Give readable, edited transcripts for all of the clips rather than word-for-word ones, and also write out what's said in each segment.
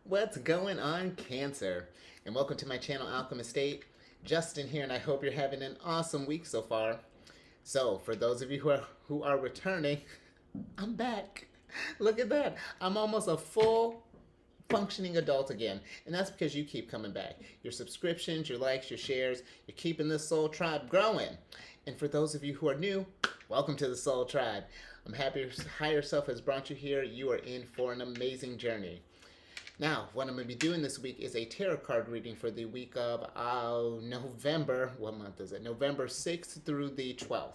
What's going on, Cancer? And welcome to my channel, Alchemist. Justin here, and I hope you're having an awesome week so far. So, for those of you who are returning, I'm back. Look at that. I'm almost a full functioning adult again. And that's because you keep coming back. Your subscriptions, your likes, your shares, you're keeping this soul tribe growing. And for those of you who are new, welcome to the Soul Tribe. I'm happy your higher self has brought you here. You are in for an amazing journey. Now, what I'm going to be doing this week is a tarot card reading for the week of November. What month is it? November 6th through the 12th.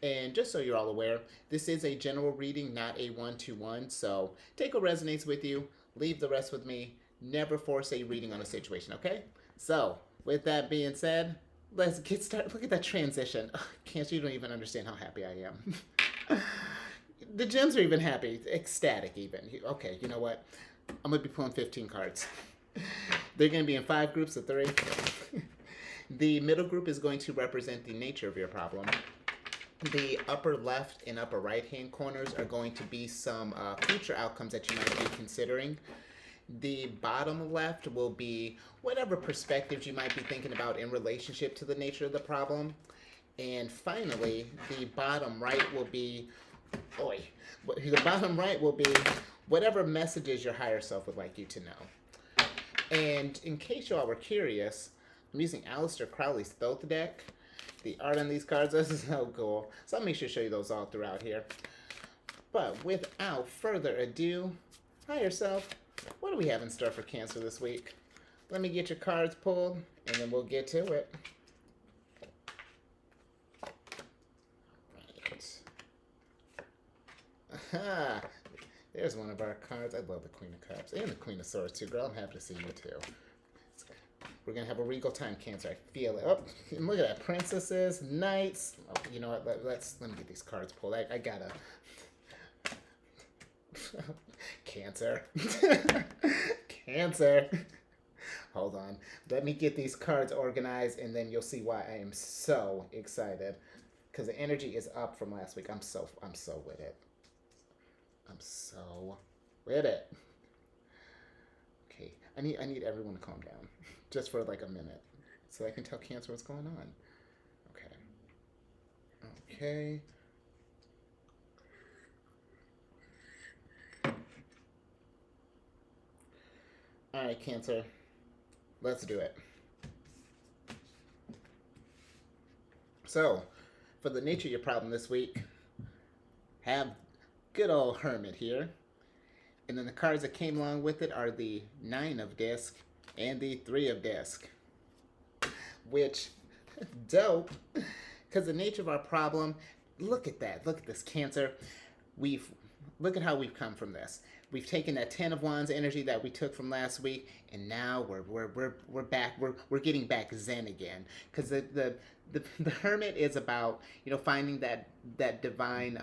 And just so you're all aware, this is a general reading, not a one-to-one. So take what resonates with you, leave the rest with me. Never force a reading on a situation, okay? So, with that being said, let's get started. Look at that transition. Ugh, Cancer, you don't even understand how happy I am. The gems are even happy, ecstatic even. Okay, you know what? I'm going to be pulling 15 cards. They're going to be in 5 groups of 3. The middle group is going to represent the nature of your problem. The upper left and upper right hand corners are going to be some future outcomes that you might be considering. The bottom left will be whatever perspectives you might be thinking about in relationship to the nature of the problem. And finally, the bottom right will be, whatever messages your higher self would like you to know. And in case you all were curious, I'm using Aleister Crowley's Thoth deck. The art on these cards is so cool. So I'll make sure to show you those all throughout here. But without further ado, higher self, what do we have in store for Cancer this week? Let me get your cards pulled, and then we'll get to it. Right. Aha! There's one of our cards. I love the Queen of Cups and the Queen of Swords too, girl. I'm happy to see you too. We're gonna have a regal time, Cancer. I feel it. Oh, and look at that, princesses, knights. Oh, you know what? Let me get these cards pulled. I gotta. Cancer. Cancer. Hold on. Let me get these cards organized, and then you'll see why I am so excited. Because the energy is up from last week. I'm so with it. I'm so with it. Okay, I need everyone to calm down, just for like a minute, so I can tell Cancer what's going on. Okay. Okay. All right, Cancer. Let's do it. So, for the nature of your problem this week, have good old Hermit here. And then the cards that came along with it are the 9 of disc and the 3 of disc. Which, dope. Because the nature of our problem, look at that. Look at this, Cancer. Look at how we've come from this. We've taken that 10 of Wands energy that we took from last week, and now we're back. We're getting back zen again. Because the Hermit is about, finding that divine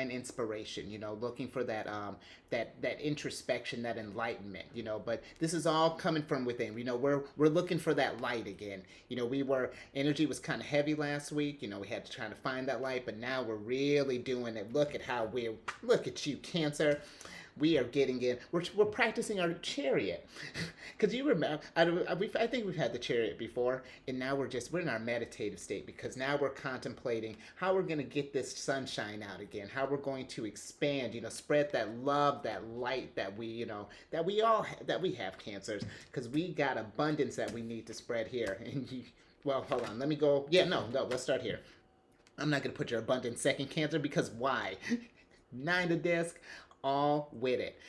inspiration, looking for that introspection, that enlightenment, but this is all coming from within. We're looking for that light again. Energy was kind of heavy last week. We had to try to find that light, but now we're really doing it. Look at you, Cancer. We are getting in. We're practicing our chariot, because you remember. I think we've had the chariot before, and now we're in our meditative state, because now we're contemplating how we're going to get this sunshine out again. How we're going to expand. Spread that love, that light that we have, Cancers, because we got abundance that we need to spread here. And well, hold on. Let me go. Yeah, no. Let's start here. I'm not going to put your abundance second, Cancer, because why? 9 of disc. All with it.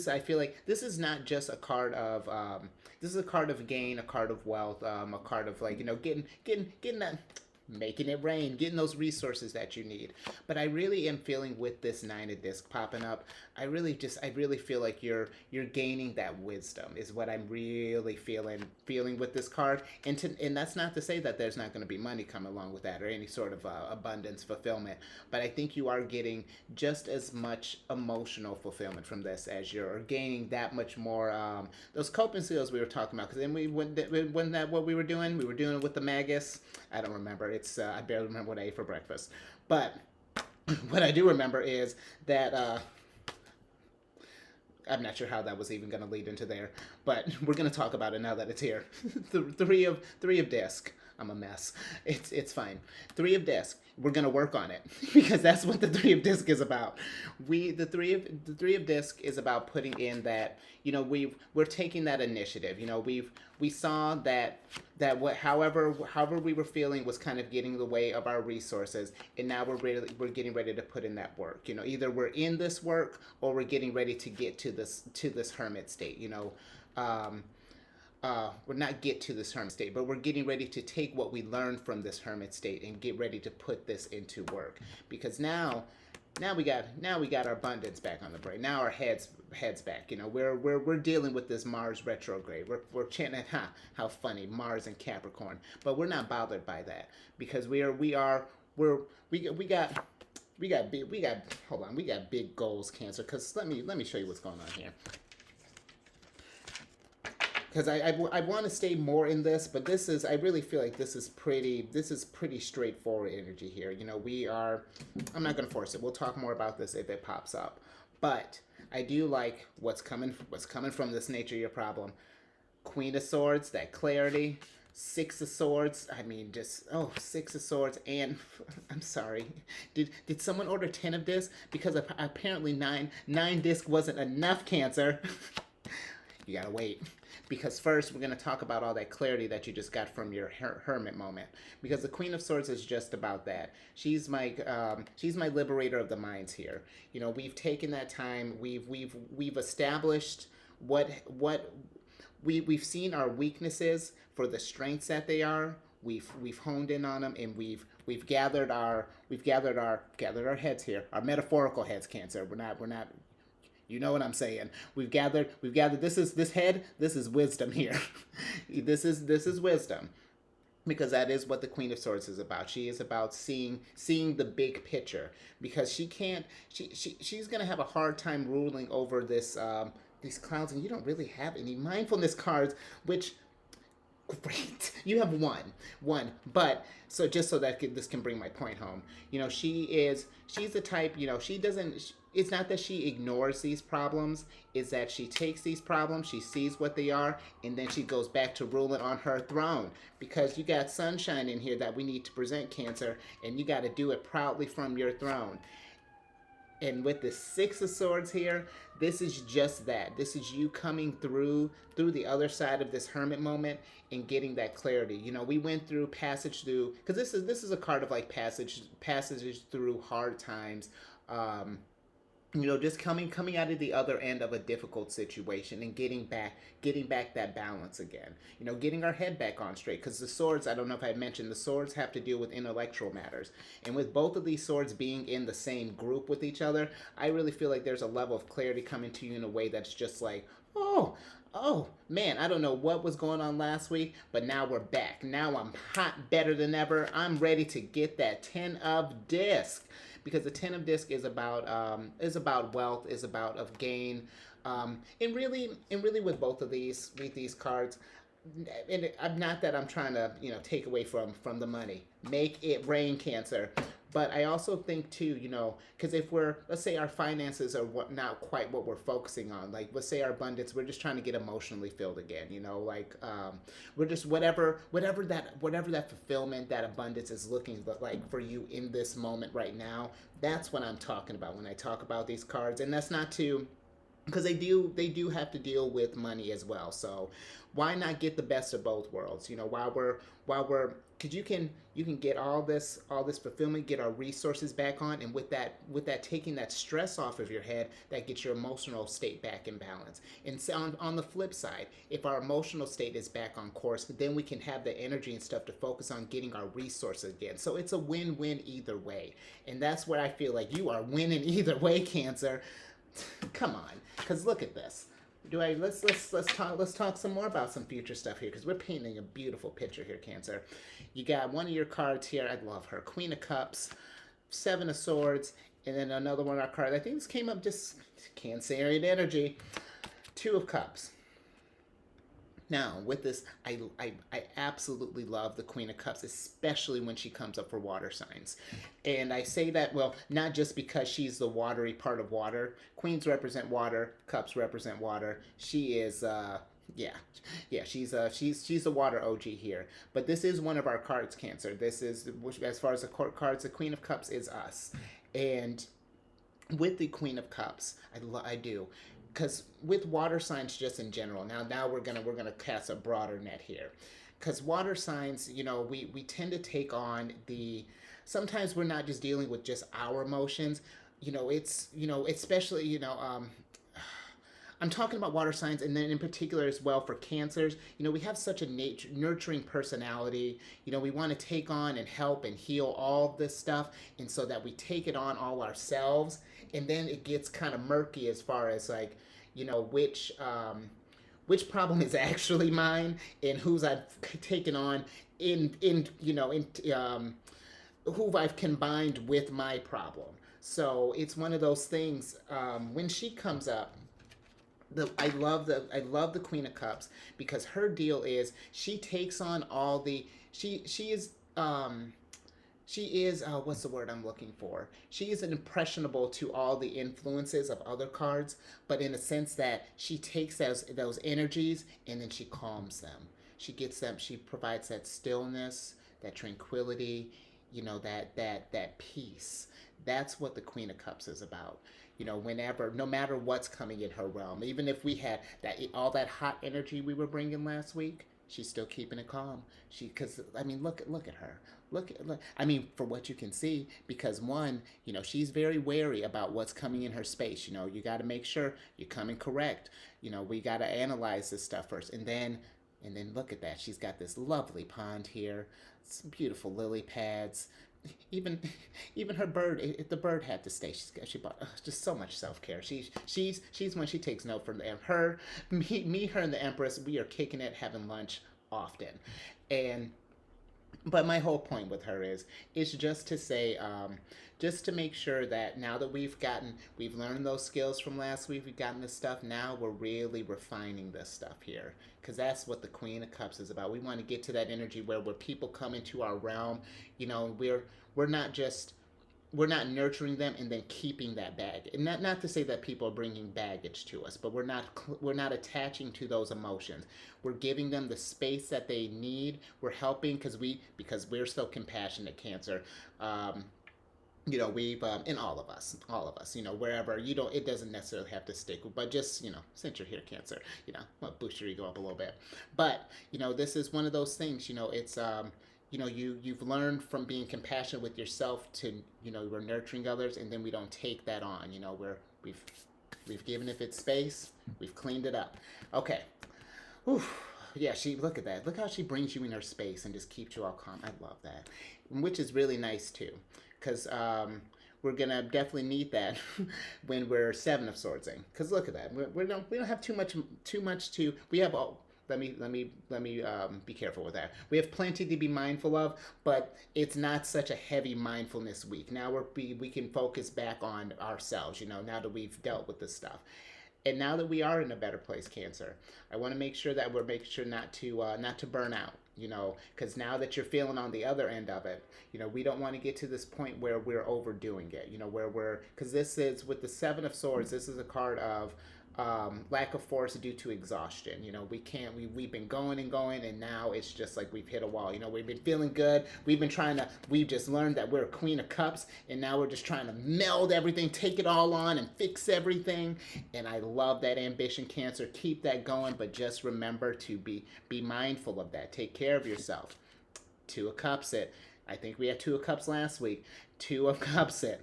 I feel like this is not just a card of this is a card of gain, a card of wealth, a card of getting that, making it rain, getting those resources that you need. But I really am feeling, with this 9 of disc popping up, I really feel like you're gaining that wisdom, is what I'm really feeling with this card. And that's not to say that there's not going to be money coming along with that, or any sort of abundance, fulfillment. But I think you are getting just as much emotional fulfillment from this, as you're gaining that much more those coping skills we were talking about. Because then wasn't that what we were doing? We were doing it with the Magus. I don't remember. I barely remember what I ate for breakfast. But what I do remember is that I'm not sure how that was even going to lead into there, but we're going to talk about it now that it's here. Three of disc. I'm a mess. It's fine. Three of disc. We're gonna work on it because that's what the three of disc is about. The three of disc is about putting in that, we're taking that initiative. We saw that what however we were feeling was kind of getting in the way of our resources, and now we're getting ready to put in that work. Either we're in this work or we're getting ready to get to this hermit state. We're not get to this hermit state, but we're getting ready to take what we learned from this hermit state and get ready to put this into work. Because now we got our abundance back on the brain. Now our heads back. We're dealing with this Mars retrograde. We're chanting, how funny, Mars and Capricorn. But we're not bothered by that because we got hold on, we got big goals, Cancer. Because let me show you what's going on here. Because I want to stay more in this, but I really feel like this is pretty straightforward energy here. I'm not going to force it. We'll talk more about this if it pops up. But I do like what's coming from this nature of your problem. Queen of Swords, that clarity. Six of Swords, Six of Swords, and I'm sorry, did someone order 10 of this? Because apparently nine disc wasn't enough, Cancer. You gotta wait. Because first, we're going to talk about all that clarity that you just got from your hermit moment. Because the Queen of Swords is just about that. She's my liberator of the minds here. We've taken that time. We've established we've seen our weaknesses for the strengths that they are. We've honed in on them, and we've gathered our heads here, our metaphorical heads, Cancer. We're not. You know what I'm saying? We've gathered this is wisdom here. this is wisdom. Because that is what the Queen of Swords is about. She is about seeing the big picture. Because she's gonna have a hard time ruling over these clouds, and you don't really have any mindfulness cards, which great. You have one, but so just so that this can bring my point home. She's the type. She doesn't. It's not that she ignores these problems. It's that she takes these problems, she sees what they are, and then she goes back to ruling on her throne. Because you got sunshine in here that we need to present, Cancer, and you got to do it proudly from your throne. And with the Six of Swords here, this is just that. This is you coming through the other side of this hermit moment and getting that clarity. We went through passage through, because this is a card of like passages through hard times. Just coming out of the other end of a difficult situation and getting back that balance again. Getting our head back on straight. Because the swords, I don't know if I mentioned, the swords have to deal with intellectual matters. And with both of these swords being in the same group with each other, I really feel like there's a level of clarity coming to you in a way that's just like, oh man, I don't know what was going on last week, but now we're back. Now I'm hot, better than ever. I'm ready to get that 10 of disc. Because the 10 of disc is about wealth, is about of gain, and really with both of these cards, and not that I'm trying to take away from the money. Make it rain, Cancer. But I also think too, because if let's say our finances are not quite what we're focusing on, like let's say our abundance, we're just trying to get emotionally filled again, we're just whatever that fulfillment, that abundance is looking like for you in this moment right now. That's what I'm talking about when I talk about these cards, and that's not to. Because they do have to deal with money as well. So why not get the best of both worlds? While we're because you can get all this fulfillment, get our resources back on, and with that taking that stress off of your head, that gets your emotional state back in balance. And so on the flip side, if our emotional state is back on course, then we can have the energy and stuff to focus on getting our resources again. So it's a win-win either way. And that's where I feel like you are winning either way, Cancer. Come on, because look at this. Let's talk some more about some future stuff here, because we're painting a beautiful picture here, Cancer. You got one of your cards here. I love her. Queen of Cups, Seven of Swords, and then another one of our cards. I think this came up just Cancerian energy. Two of Cups. Now, with this, I absolutely love the Queen of Cups, especially when she comes up for water signs. And I say that, well, not just because she's the watery part of water. Queens represent water, cups represent water. She is, yeah, yeah, she's the water OG here. But this is one of our cards, Cancer. This is, as far as the court cards, the Queen of Cups is us. And with the Queen of Cups, I do, because with water signs just in general. Now we're gonna cast a broader net here, because water signs, we tend to take on the. Sometimes we're not just dealing with just our emotions. It's especially I'm talking about water signs, and then in particular as well for cancers. We have such a nurturing personality. We want to take on and help and heal all this stuff, and so that we take it on all ourselves, and then it gets kind of murky as far as like, which problem is actually mine and whose I've taken on in who I've combined with my problem. So it's one of those things. When she comes up, I love the Queen of Cups, because her deal is she takes on all the she is what's the word I'm looking for? She is impressionable to all the influences of other cards, but in a sense that she takes those energies and then she calms them. She gets them. She provides that stillness, that tranquility, that peace. That's what the Queen of Cups is about. Whenever, no matter what's coming in her realm, even if we had all that hot energy we were bringing last week, she's still keeping it calm. Because I mean, look at her. Look. I mean, for what you can see, because one, she's very wary about what's coming in her space. You got to make sure you're coming correct. We got to analyze this stuff first, and then look at that. She's got this lovely pond here, some beautiful lily pads. Even her bird, if the bird had to stay, she bought just so much self care. She's when she takes note from her, her and the Empress. We are kicking it, having lunch often, and. But my whole point with her is just to say, just to make sure that now that we've learned those skills from last week, we've gotten this stuff. Now we're really refining this stuff here, because that's what the Queen of Cups is about. We want to get to that energy where people come into our realm, we're not just we're not nurturing them and then keeping that baggage. And not to say that people are bringing baggage to us, but we're not attaching to those emotions. We're giving them the space that they need. We're helping because we're so compassionate, Cancer. We've in all of us, wherever it doesn't necessarily have to stick, but just since you're here, Cancer, boost your ego up a little bit. But this is one of those things. It's you've learned from being compassionate with yourself to we're nurturing others, and then we don't take that on. We've given it its space, we've cleaned it up. Okay. Oof. Yeah, look at that. Look how she brings you in her space and just keeps you all calm. I love that, which is really nice too, because we're gonna definitely need that when we're Seven of Swordsing. Because look at that, we don't have too much to. We have all. Let me be careful with that. We have plenty to be mindful of, but it's not such a heavy mindfulness week. Now we can focus back on ourselves. Now that we've dealt with this stuff. And now that we are in a better place, Cancer, I want to make sure that we're making sure not to burn out, because now that you're feeling on the other end of it, we don't want to get to this point where we're overdoing it, because this is, with the Seven of Swords, this is a card of lack of force due to exhaustion. We've been going and going, and now it's just like we've hit a wall. We've been feeling good. We've just learned that we're a Queen of Cups, and now we're just trying to meld everything, take it all on, and fix everything. And I love that ambition, Cancer. Keep that going, but just remember to be mindful of that. Take care of yourself. Two of Cups it. I think we had Two of Cups last week. Two of Cups it.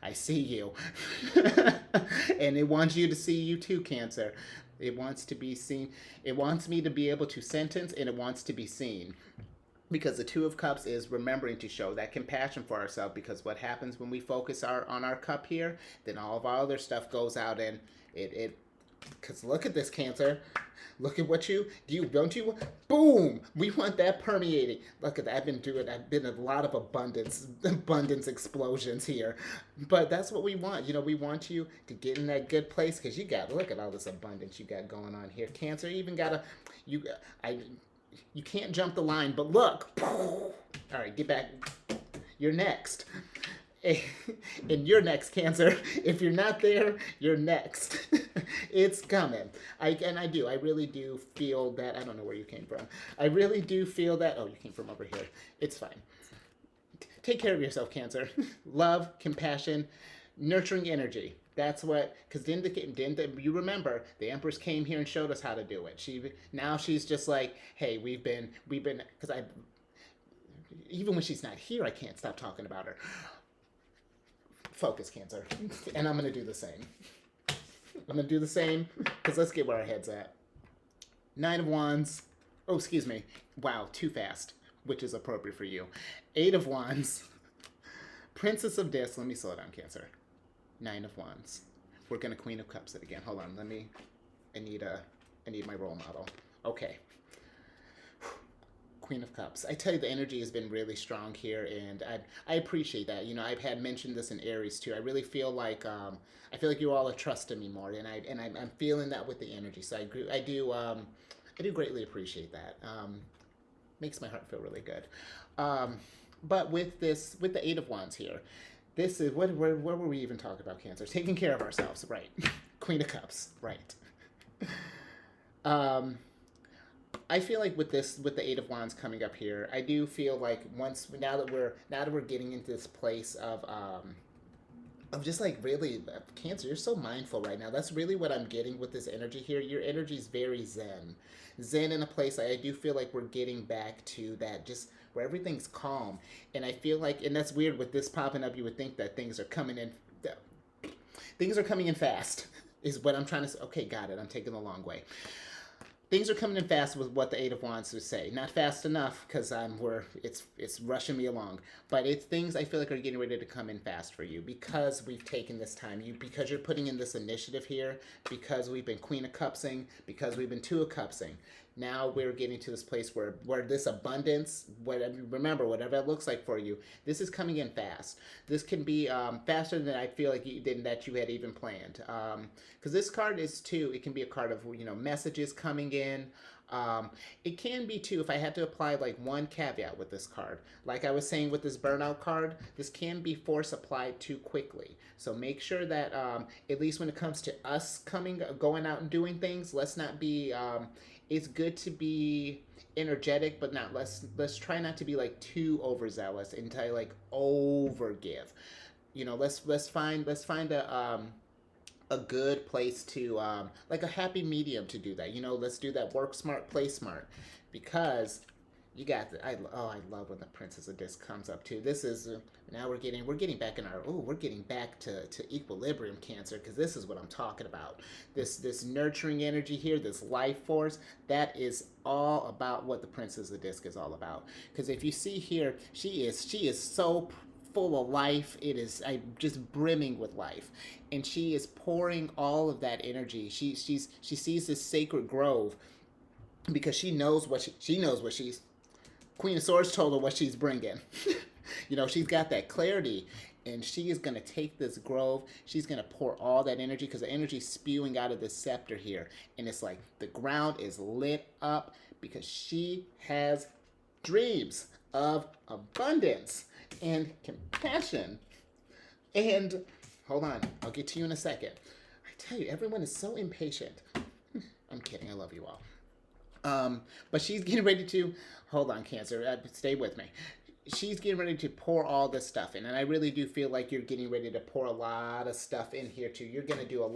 I see you. And it wants you to see you too, Cancer. It wants to be seen. It wants me to be able to sentence, and it wants to be seen. Because the Two of Cups is remembering to show that compassion for ourselves, because what happens when we focus on our cup here, then all of our other stuff goes out, and it Because look at this, Cancer. Look at what don't you? Boom! We want that permeating. Look at that. I've been a lot of abundance explosions here. But that's what we want. We want you to get in that good place because look at all this abundance you got going on here. Cancer, you even got you, I, you can't jump the line, but look. All right, get back. You're next. And you're next, Cancer. If you're not there, you're next. It's coming. I really do feel that. I don't know where you came from. I really do feel that. Oh, you came from over here. It's fine. Take care of yourself, Cancer. Love, compassion, nurturing energy. That's what. Because you remember the Empress came here and showed us how to do it. Now she's just like, hey, we've been. Because even when she's not here, I can't stop talking about her. Focus, Cancer. And I'm going to do the same. Because let's get where our head's at. 9 of Wands. Oh, excuse me. Wow, too fast. Which is appropriate for you. 8 of Wands. Princess of Discs. Let me slow down, Cancer. 9 of Wands. We're going to Queen of Cups it again. Hold on. I need my role model. Okay. Queen of Cups. I tell you, the energy has been really strong here, and I appreciate that. I've had mentioned this in Aries too. I really feel like you all are trusting me more, and I'm feeling that with the energy. So I do greatly appreciate that. Makes my heart feel really good. But with the 8 of Wands here, this is where were we even talking about, Cancer? Taking care of ourselves, right? Queen of Cups, right? I feel like with the 8 of Wands coming up here, I do feel like now that we're getting into this place of just like really, Cancer, you're so mindful right now. That's really what I'm getting with this energy here. Your energy is very zen in a place. I do feel like we're getting back to that, just where everything's calm. And I feel like, and that's weird with this popping up, you would think that things are coming in fast is what I'm trying to say. Okay, got it. I'm taking the long way. Things are coming in fast with what the 8 of Wands would say. Not fast enough because it's rushing me along. But it's things I feel like are getting ready to come in fast for you because we've taken this time. Because you're putting in this initiative here, because we've been Queen of Cupsing, because we've been 2 of Cupsing. Now we're getting to this place where this abundance, remember, whatever it looks like for you, this is coming in fast. This can be faster than I feel like you had even planned. Because this card is too, it can be a card of messages coming in. It can be too, if I had to apply like one caveat with this card, like I was saying with this burnout card, this can be force applied too quickly. So make sure that at least when it comes to us going out and doing things, let's not be. It's good to be energetic, but let's try not to be like too overzealous and to like overgive. Let's find a good place to like a happy medium to do that. Let's do that. Work smart, play smart, because you got I love when the Princess of Discs comes up too. This is now we're getting back we're getting back to equilibrium, Cancer, because this is what I'm talking about. This nurturing energy here, this life force, that is all about what the Princess of Discs is all about. Because if you see here, she is so full of life. It is just brimming with life, and she is pouring all of that energy. She sees this sacred grove because she knows what she's. Queen of Swords told her what she's bringing. She's got that clarity, and she is going to take this grove. She's going to pour all that energy, because the energy is spewing out of this scepter here, and it's like the ground is lit up because she has dreams of abundance and compassion. And hold on, I'll get to you in a second. I tell you, everyone is so impatient. I'm kidding. I love you all. But she's getting ready to, hold on, Cancer, stay with me. She's getting ready to pour all this stuff in, and I really do feel like you're getting ready to pour a lot of stuff in here too. You're going to do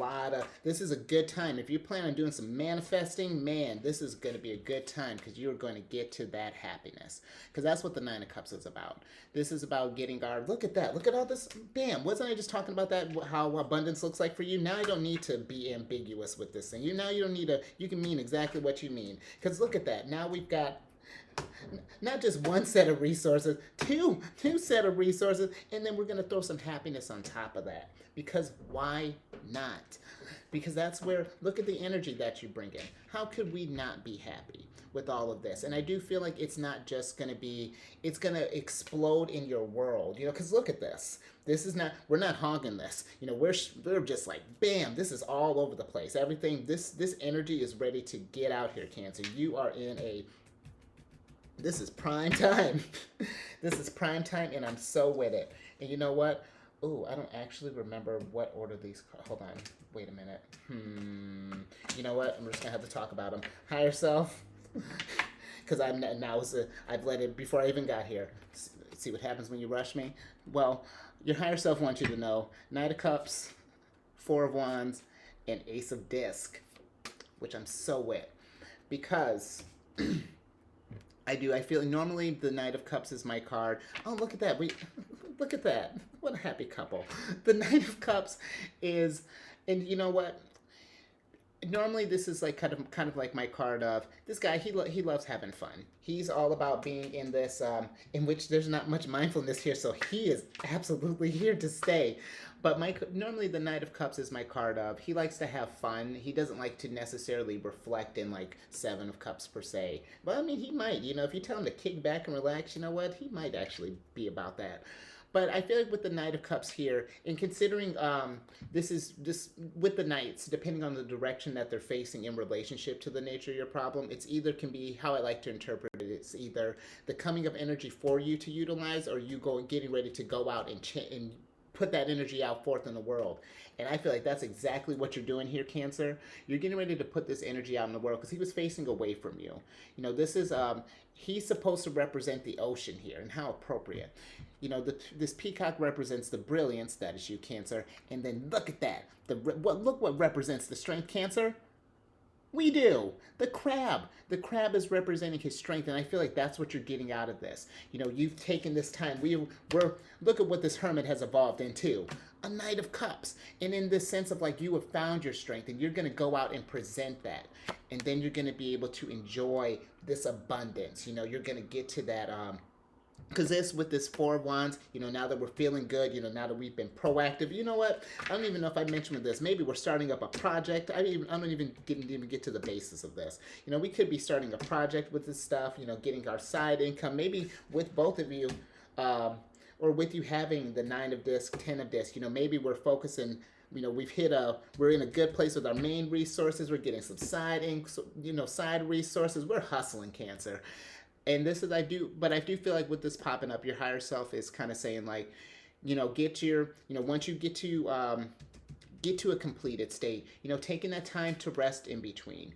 this is a good time. If you plan on doing some manifesting, man, this is going to be a good time, because you're going to get to that happiness, because that's what the 9 of Cups is about. This is about getting look at that. Look at all this. Bam. Wasn't I just talking about that, how abundance looks like for you? Now I don't need to be ambiguous with this thing. You don't need you can mean exactly what you mean, because look at that. Now we've got Not just one set of resources, two set of resources, and then we're gonna throw some happiness on top of that. Because why not? Because that's where, look at the energy that you bring in. How could we not be happy with all of this? And I do feel like it's not just gonna be, it's gonna explode in your world, because look at this. This is not, we're not hogging this. We're just like, bam, this is all over the place. Everything, this energy is ready to get out here, Cancer. You are in a, this is prime time. This is prime time, and I'm so with it. And you know what? Oh, I don't actually remember what order these. Hold on. Wait a minute. You know what? I'm just gonna have to talk about them. Higher self, because I've let it before I even got here. See what happens when you rush me. Well, your higher self wants you to know Knight of Cups, Four of Wands, and Ace of Disc, which I'm so with, because. I feel normally the Knight of Cups is my card. Oh, look at that. Look at that. What a happy couple. The Knight of Cups is, and you know what? Normally this is like kind of like my card of this guy. He loves having fun. He's all about being in this in which there's not much mindfulness here, so he is absolutely here to stay. But normally the Knight of Cups is my card of he likes to have fun. He doesn't like to necessarily reflect in like Seven of Cups per se. But I mean, he might. If you tell him to kick back and relax, you know what? He might actually be about that. But I feel like with the Knight of Cups here, and considering this with the Knights, depending on the direction that they're facing in relationship to the nature of your problem, it's either can be how I like to interpret it. It's either the coming of energy for you to utilize, or you getting ready to go out and put that energy out forth in the world. And I feel like that's exactly what you're doing here, Cancer. You're getting ready to put this energy out in the world because he was facing away from you. This is he's supposed to represent the ocean here, and how appropriate. This peacock represents the brilliance that is you, Cancer. And then look at that. Look what represents the strength, Cancer. We do. The crab. The crab is representing his strength, and I feel like that's what you're getting out of this. You've taken this time. We're look at what this hermit has evolved into. A Knight of Cups. And in this sense of like you have found your strength, and you're going to go out and present that. And then you're going to be able to enjoy this abundance. You're going to get to that because with this Four of Wands, now that we're feeling good, now that we've been proactive, you know what? I don't even know if I mentioned this. Maybe we're starting up a project. I don't even get to the basis of this. We could be starting a project with this stuff, getting our side income, maybe with both of you, or with you having the 9 of Disc, 10 of Disc. Maybe we're focusing, we're in a good place with our main resources. We're getting some side resources. We're hustling, Cancer. And this is, I do feel like with this popping up, your higher self is kind of saying like, once you get to a completed state, taking that time to rest in between,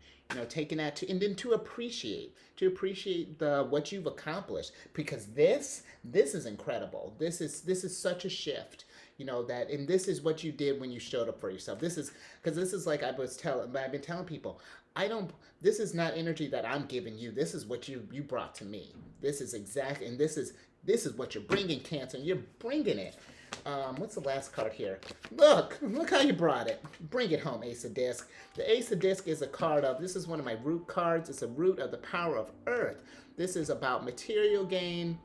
taking that and then to appreciate what you've accomplished, because this is incredible. This is such a shift, and this is what you did when you showed up for yourself. This is like I've been telling people, this is not energy that I'm giving you. This is what you brought to me. This is exactly, and this is what you're bringing, Cancer, and you're bringing it. What's the last card here? Look how you brought it. Bring it home, Ace of Disc. The Ace of Disc is a card of, this is one of my root cards. It's a root of the power of Earth. This is about material gain.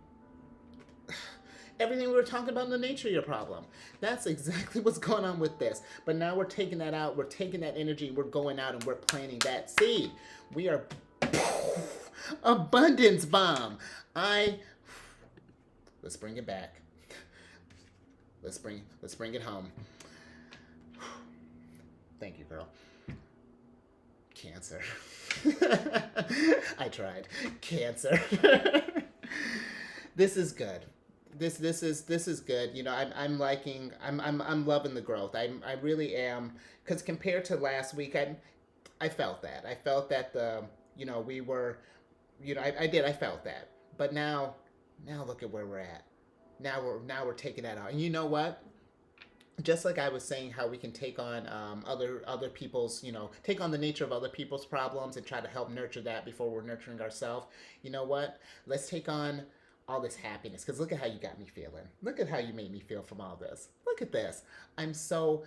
Everything we were talking about in the nature of your problem. That's exactly what's going on with this. But now we're taking that out. We're taking that energy. We're going out and we're planting that seed. We are abundance bomb. Let's bring it back. Let's bring it home. Thank you, girl. Cancer. I tried. Cancer. This is good. This is good. I'm loving the growth. I really am, because compared to last week, I felt that. I felt that we were, I felt that. But now look at where we're at. Now we're taking that out. And you know what? Just like I was saying, how we can take on other people's, take on the nature of other people's problems and try to help nurture that before we're nurturing ourselves. You know what? Let's take on all this happiness, because look at how you got me feeling. Look at how you made me feel from all this. Look at this. I'm so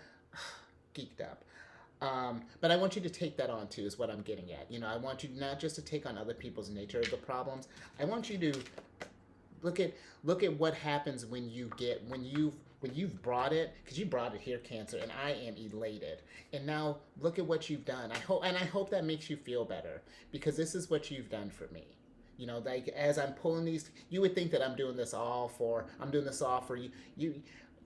geeked up. But I want you to take that on too, is what I'm getting at. I want you not just to take on other people's nature of the problems. I want you to look at look at what happens when you've brought it, because you brought it here, Cancer, and I am elated. And now look at what you've done. I hope that makes you feel better, because this is what you've done for me. Like, as I'm pulling these, you would think that I'm doing this all for you.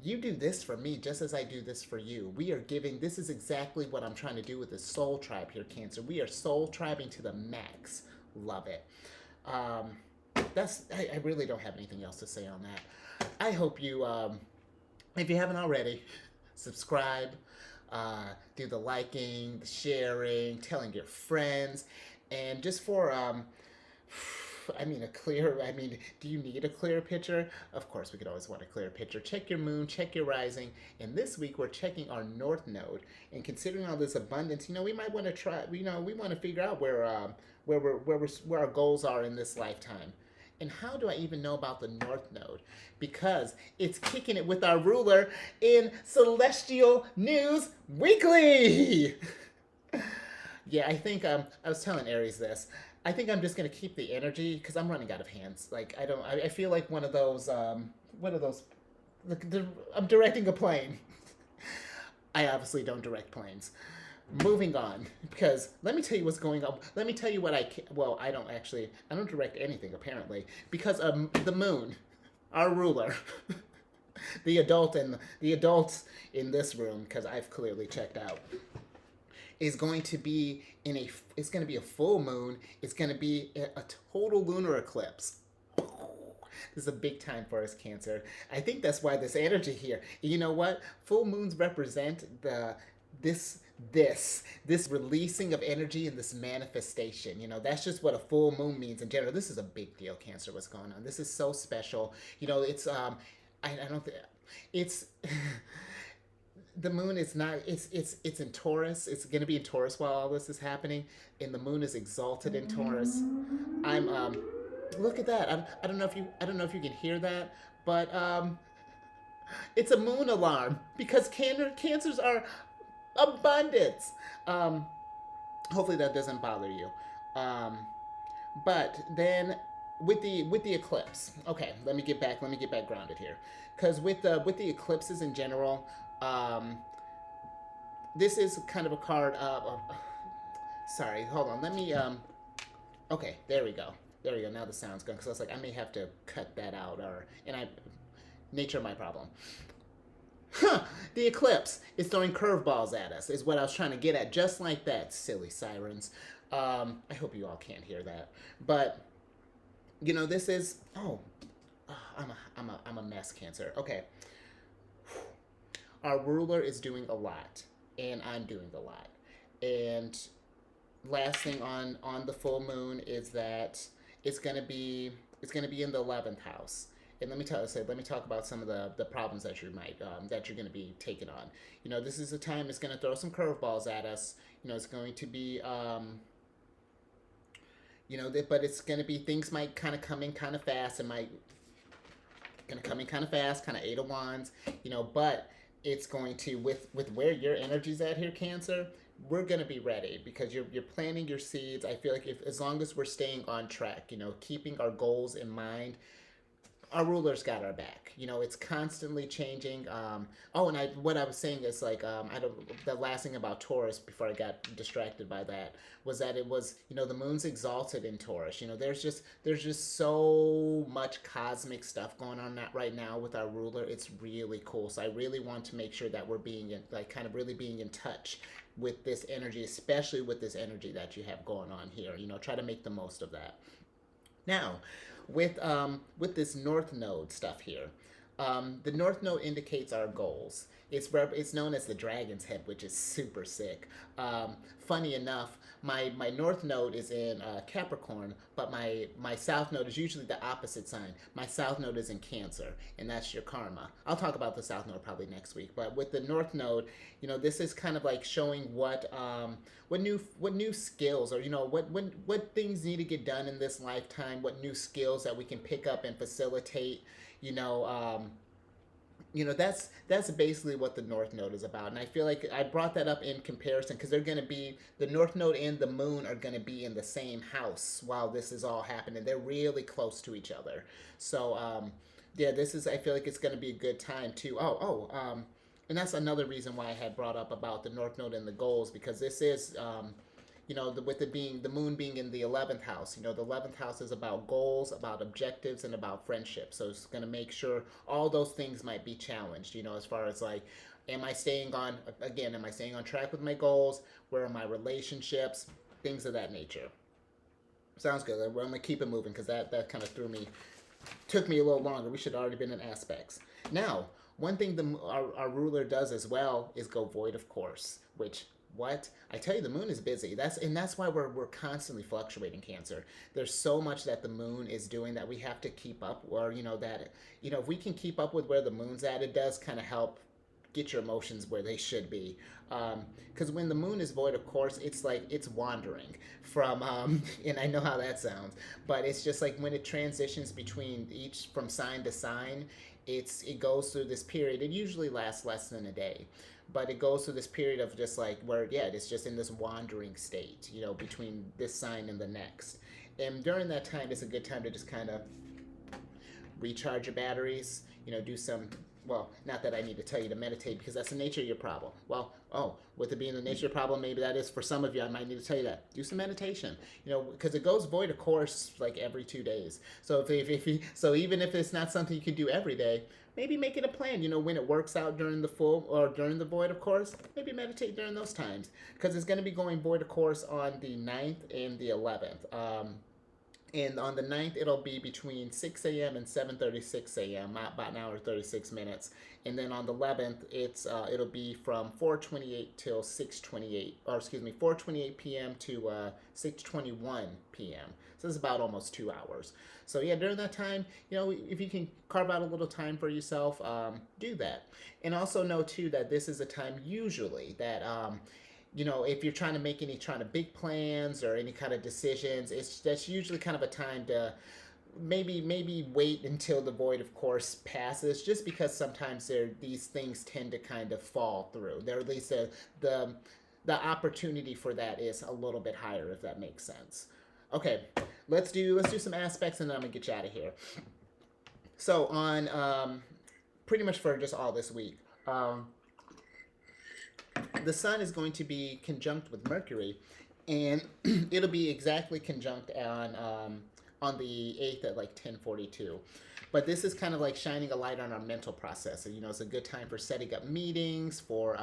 You do this for me just as I do this for you. We are giving, this is exactly what I'm trying to do with the soul tribe here, Cancer. We are soul tribing to the max. Love it. Um, I really don't have anything else to say on that. I hope you, if you haven't already, subscribe, do the liking, the sharing, telling your friends, and just for, do you need a clear picture? Of course, we could always want a clear picture. Check your moon, check your rising, and this week we're checking our north node. And considering all this abundance, we might want to try. We want to figure out where our goals are in this lifetime. And how do I even know about the North Node? Because it's kicking it with our ruler in Celestial News Weekly. Yeah, I think I was telling Aries this. I think I'm just gonna keep the energy because I'm running out of hands. Like, I don't. I feel like one of those. I'm directing a plane. I obviously don't direct planes. Moving on, because let me tell you what's going on. Let me tell you what I can. Well, I don't direct anything apparently, because the moon, our ruler, the adults in this room, because I've clearly checked out, is going to be it's going to be a full moon. It's going to be a total lunar eclipse. This is a big time for us, Cancer. I think that's why this energy here. You know what? Full moons represent this releasing of energy and this manifestation. That's just what a full moon means in general. This is a big deal, Cancer. What's going on? This is so special. It's I don't think it's the moon is not. It's in Taurus. It's going to be in Taurus while all this is happening, and the moon is exalted in Taurus. I'm Look at that. I don't know if you can hear that, but it's a moon alarm, because cancers are abundance. Um, Hopefully that doesn't bother you. Um, but then with the eclipse, okay, let me get back grounded here, because with the eclipses in general, um, this is kind of a card. Sorry, hold on. Let me. Okay, there we go. There we go. Now the sound's gone, because I was like, I may have to cut that out, nature of my problem. Huh, the eclipse is throwing curveballs at us, is what I was trying to get at. Just like that, silly sirens. I hope you all can't hear that. But, this is, I'm a mess, Cancer. Okay. Our ruler is doing a lot, and I'm doing a lot. And last thing on the full moon is that it's gonna be in the 11th house. And let me talk about some of the problems that you're going to be taking on. This is a time that's going to throw some curveballs at us. It's going to be but it's going to be, things might kind of come in kind of fast, and might going to come in kind of fast, kind of Eight of Wands. But it's going to, with where your energy's at here, Cancer, we're going to be ready, because you're planting your seeds. I feel like, as long as we're staying on track, keeping our goals in mind, our ruler's got our back. It's constantly changing. And what I was saying is, like, I don't. The last thing about Taurus, before I got distracted by that, was that it was, the moon's exalted in Taurus. There's just so much cosmic stuff going on right now with our ruler. It's really cool. So I really want to make sure that we're kind of really being in touch with this energy, especially with this energy that you have going on here. Try to make the most of that. Now, with this North Node stuff here, the North Node indicates our goals. It's known as the Dragon's Head, which is super sick. Funny enough, my North Node is in Capricorn, but my South Node is usually the opposite sign. My South Node is in Cancer, and that's your karma. I'll talk about the South Node probably next week. But with the North Node, this is kind of like showing what new skills, or what things need to get done in this lifetime. What new skills that we can pick up and facilitate. that's basically what the North Node is about, and I feel like I brought that up in comparison because they're going to be the North Node and the Moon are going to be in the same house while this is all happening. They're really close to each other, so yeah, this is I feel like it's going to be a good time to and that's another reason why I had brought up about the North Node and the goals because this is with it being the moon being in the 11th house, the 11th house is about goals, about objectives, and about friendship. So it's going to make sure all those things might be challenged, as far as like, am I staying on track with my goals? Where are my relationships? Things of that nature. Sounds good. I'm going to keep it moving because that kind of took me a little longer. We should have already been in aspects. Now, one thing our ruler does as well is go void of course, which what I tell you, the moon is busy. That's why we're constantly fluctuating Cancer. There's so much that the moon is doing that we have to keep up, or if we can keep up with where the moon's at, it does kind of help get your emotions where they should be. Because when the moon is void, of course, it's like it's wandering from, and I know how that sounds, but it's just like when it transitions between each from sign to sign, it goes through this period. It usually lasts less than a day, but it goes through this period of just like where it's just in this wandering state, between this sign and the next. And during that time, it's a good time to just kind of recharge your batteries, do some, well, not that I need to tell you to meditate because that's the nature of your problem. Well, with it being the nature of your problem, maybe that is for some of you. I might need to tell you that. Do some meditation, because it goes void, of course, like every 2 days. So so even if it's not something you can do every day, maybe make it a plan. When it works out during the full or during the void, of course, maybe meditate during those times because it's going to be going void, of course, on the 9th and the 11th. And on the 9th, it'll be between 6 a.m. and 7:36 a.m., about an hour 36 minutes. And then on the 11th, it'll be from 4:28 till 6:28, or excuse me, 4:28 p.m. to 6:21 p.m. So it's about almost 2 hours. So yeah, during that time, if you can carve out a little time for yourself, do that. And also know too that this is a time usually that if you're trying to make any kind of big plans or any kind of decisions, that's usually kind of a time to maybe wait until the void, of course, passes. Just because sometimes these things tend to kind of fall through. There at least the opportunity for that is a little bit higher, if that makes sense. Okay, let's do some aspects, and then I'm gonna get you out of here. So on pretty much for just all this week. The sun is going to be conjunct with Mercury, and it'll be exactly conjunct on the 8th at like 10:42. But this is kind of like shining a light on our mental process. So, it's a good time for setting up meetings, for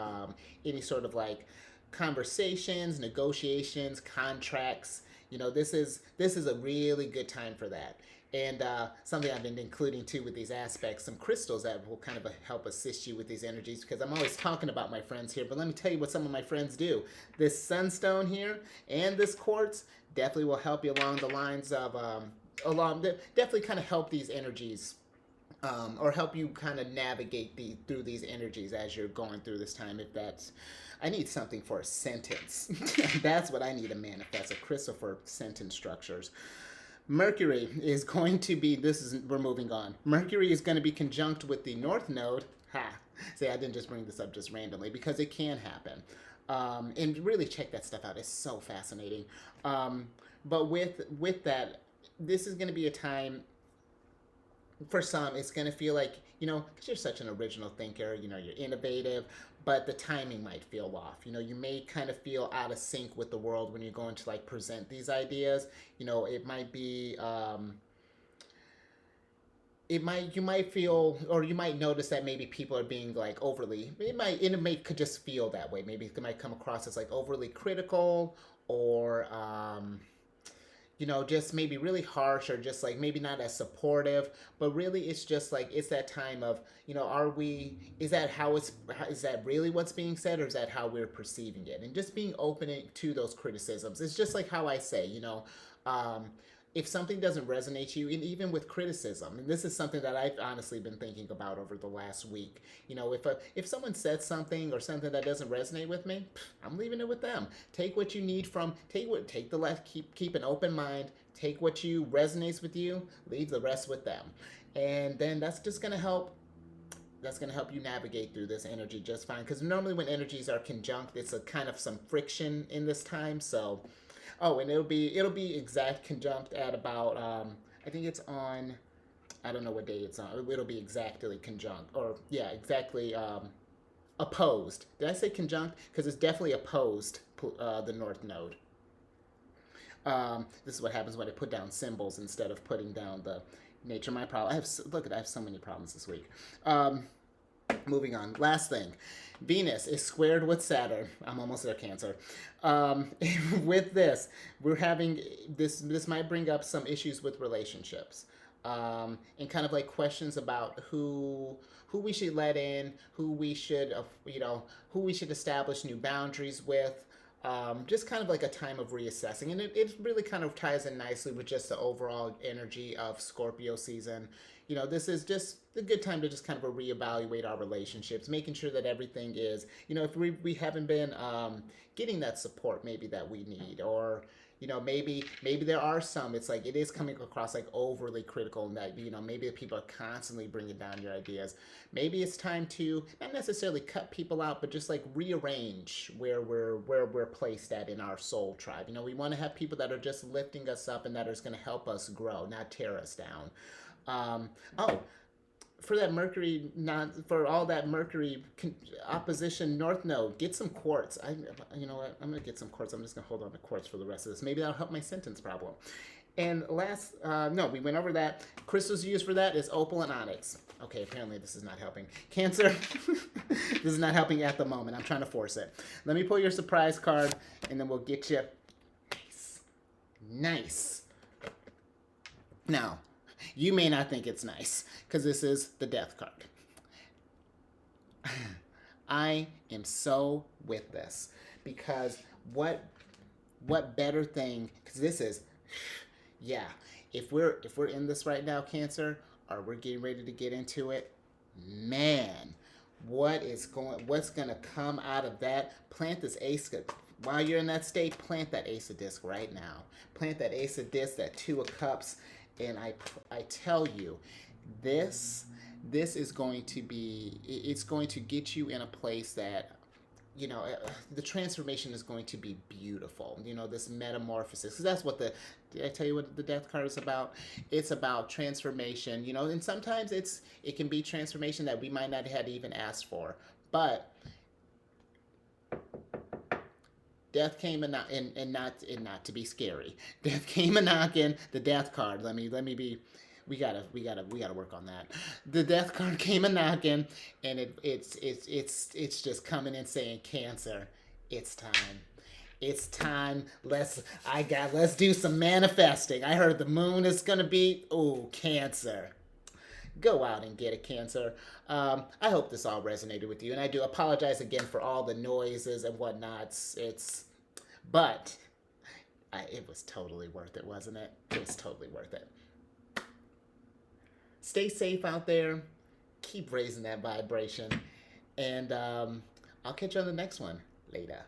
any sort of like conversations, negotiations, contracts. This is a really good time for that. And something I've been including too with these aspects, some crystals that will kind of help assist you with these energies, because I'm always talking about my friends here, but let me tell you what some of my friends do. This sunstone here and this quartz definitely will help you along the lines of, definitely kind of help these energies, or help you kind of navigate through these energies as you're going through this time. I need something for a sentence. That's what I need to manifest, a crystal for sentence structures. Mercury is going to be, we're moving on. Mercury is going to be conjunct with the North Node. See, I didn't just bring this up just randomly because it can happen. And really check that stuff out. It's so fascinating. But with that, this is going to be a time, for some, it's going to feel like, because you're such an original thinker, you're innovative, but the timing might feel off. You may kind of feel out of sync with the world when you're going to like present these ideas. It might be, you might feel, or you might notice that maybe people are being like overly, could just feel that way. Maybe it might come across as like overly critical, or, just maybe really harsh, or just like maybe not as supportive. But really, it's just like, it's that time of, is that really what's being said, or is that how we're perceiving it? And just being open to those criticisms. It's just like how I say, if something doesn't resonate to you, and even with criticism, and this is something that I've honestly been thinking about over the last week, if someone said something or something that doesn't resonate with me, I'm leaving it with them. Take what you need take the left, keep an open mind, take what resonates with you, leave the rest with them. And then that's just going to help that's gonna help you navigate through this energy just fine. Because normally when energies are conjunct, it's a kind of some friction in this time. So, oh, and it'll be exact conjunct at about I think it's on. I don't know what day it's on. It'll be exactly conjunct, or yeah, exactly opposed. Did I say conjunct? Because it's definitely opposed the North Node. This is what happens when I put down symbols instead of putting down the nature. My problem. I have so many problems this week. Moving on. Last thing, Venus is squared with Saturn. I'm almost there, Cancer. With this, we're having this. This might bring up some issues with relationships, and kind of like questions about who we should let in, who we should who we should establish new boundaries with. Just kind of like a time of reassessing. And it really kind of ties in nicely with just the overall energy of Scorpio season. This is just a good time to just kind of reevaluate our relationships, making sure that everything is, if we haven't been getting that support maybe that we need, or maybe there are some, it's like it is coming across like overly critical, and that maybe the people are constantly bringing down your ideas. Maybe it's time to not necessarily cut people out, but just like rearrange where we're placed at in our soul tribe. We want to have people that are just lifting us up and that is going to help us grow, not tear us down. Oh, for that Mercury, not for all that Mercury opposition North Node, get some quartz. You know what? I'm gonna get some quartz. I'm just gonna hold on to quartz for the rest of this. Maybe that'll help my sentence problem. And last, no, we went over that. Crystals used for that is opal and onyx. Okay, apparently this is not helping. Cancer, this is not helping at the moment. I'm trying to force it. Let me pull your surprise card, and then we'll get you. Nice. Now, you may not think it's nice, because this is the death card. I am so with this, because what better thing, because this is, yeah, if we're in this right now, Cancer, or we're getting ready to get into it, man, what's gonna come out of that? Plant this ace. While you're in that state, plant that ace of disc right now. Plant that ace of disc, that two of cups. And I tell you, this is going to be, it's going to get you in a place that, the transformation is going to be beautiful. This metamorphosis. Because that's what did I tell you what the death card is about? It's about transformation, and sometimes it can be transformation that we might not have even asked for. But death came and not to be scary. Death came a knocking. The death card. Let me be. We gotta work on that. The death card came a knocking, and it's just coming in saying, Cancer, it's time. It's time. Let's do some manifesting. I heard the moon is gonna be. Oh, Cancer. Go out and get it, Cancer. I hope this all resonated with you, and I do apologize again for all the noises and whatnot. But it was totally worth it, wasn't it? It was totally worth it. Stay safe out there. Keep raising that vibration, and I'll catch you on the next one. Later.